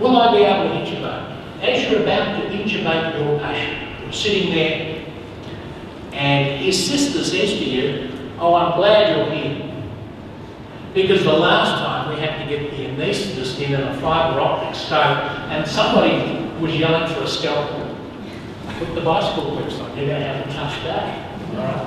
Will I be able to intubate? As you're about to intubate your patient, you're sitting there and his sister says to you, "Oh, I'm glad you're here. Because the last time we had to get the anaesthetist in and a fibre optic scope and somebody was yelling for a scalpel. Put the bicycle clips on, you're going to have a tough day." All right?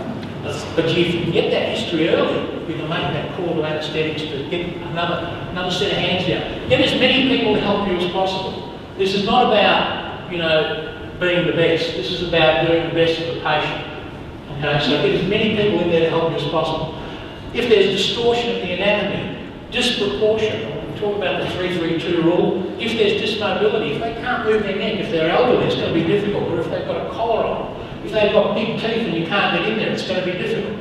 But if you can get that history early, you can make that call to anaesthetics to get another set of hands down. Get as many people to help you as possible. This is not about, being the best. This is about doing the best for the patient. Okay, so get as many people in there to help you as possible. If there's distortion of the anatomy, disproportion, we talk about the 3-3-2 rule. If there's dysmobility, if they can't move their neck, if they're elderly, it's going to be difficult. Or if they've got a collar on, if they've got big teeth and you can't get in there, it's going to be difficult.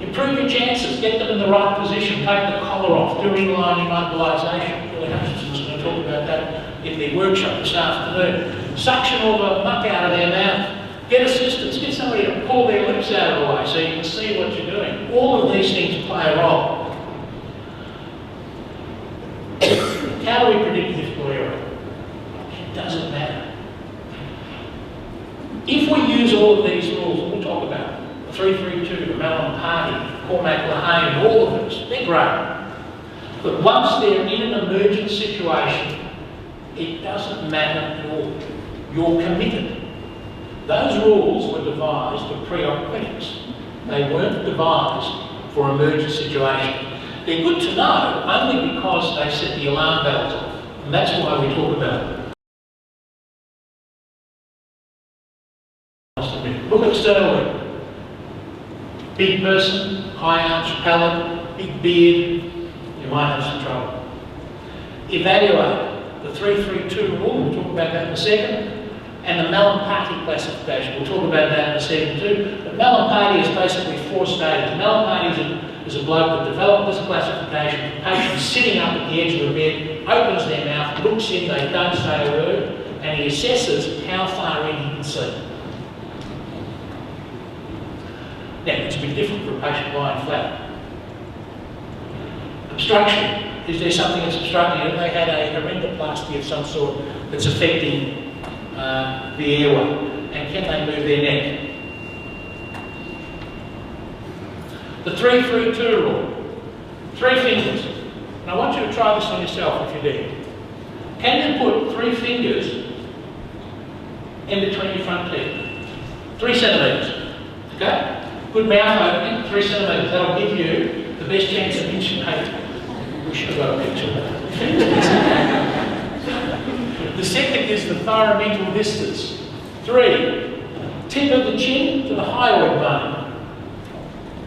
Improve your chances, get them in the right position, take the collar off, do inline immobilisation. Billy Hutchinson's going to talk about that in the workshop this afternoon. Suction all the muck out of their mouth. Get assistance, get somebody to pull their lips out of the way so you can see what you're doing. All of these things play a role. How do we predict difficult error? It doesn't matter. If we use all of these rules, we'll talk about them, the 3-3-2, the Malin-Party, Cormac-Lehane, all of those, they're great. But once they're in an emergent situation, it doesn't matter at all. You're committed. Those rules were devised for pre-op clinics. They weren't devised for emergent situations. They're good to know only because they set the alarm bells off. And that's why we talk about them. Look externally. Big person, high arched palate, big beard, you might have some trouble. Evaluate the 3-3-2 rule, we'll talk about that in a second. And the Malin-Party classification, we'll talk about that in a second too. But Malin-Party is basically 4 stages. Malin-Party is a bloke that developed this classification. The patient sitting up at the edge of the bed, opens their mouth, looks in, they don't say a word, and he assesses how far in he can see. Now, it's a bit different for a patient lying flat. Obstruction. Is there something that's obstructing it? They had a horrendoplasty of some sort that's affecting the airway, and can they move their neck? The 3-3-2 rule. 3 fingers. And I want you to try this on yourself if you dare. Can you put 3 fingers in between your front teeth? 3 centimetres. Okay? Good mouth opening, 3 centimetres. That'll give you the best chance of intubating. We should have got a picture of that. The second is the thyromental distance. 3, tip of the chin to the hyoid bone.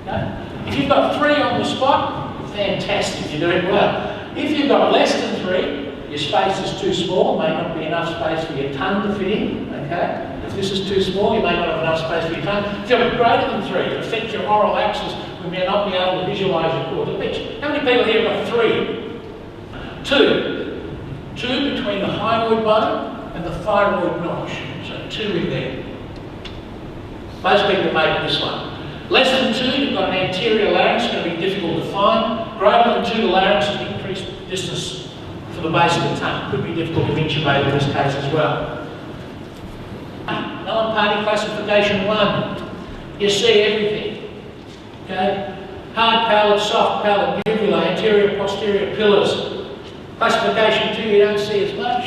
Okay? If you've got 3 on the spot, fantastic, you're doing well. If you've got less than 3, your space is too small, may not be enough space for your tongue to fit in. Okay? If this is too small, you may not have enough space for your tongue. If you've got greater than 3, it affects your oral axis, we may not be able to visualise your core. How many people here have got 3? 2 between the hyoid bone and the thyroid notch. So 2 in there. Most people make this one. Less than 2, you've got an anterior larynx, it's going to be difficult to find. Greater than 2, the larynx is increased distance for the base of the tongue. Could be difficult to intubate in this case as well. Malin-Party classification 1. You see everything. Okay? Hard palate, soft palate, uvula, anterior, posterior pillars. Classification 2, you don't see as much.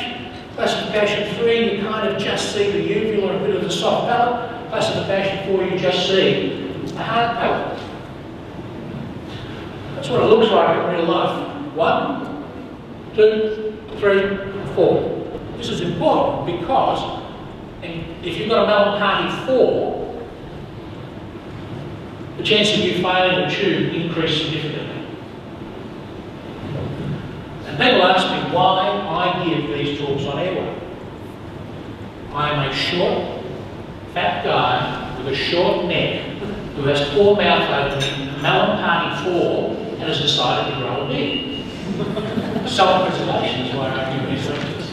Classification 3, you kind of just see the uvula and a bit of the soft palate. Classification 4, you just see the hard palate. That's what it looks like in real life. 1, 2, 3, 4. This is important because if you've got a Malin-Party 4, the chance of you failing the tube increases significantly. And people ask me why I give these talks on airway. I am a short, fat guy with a short neck who has poor mouth opening, Malin-Party 4, and has decided to grow a beard. Self-preservation is why I give these lectures.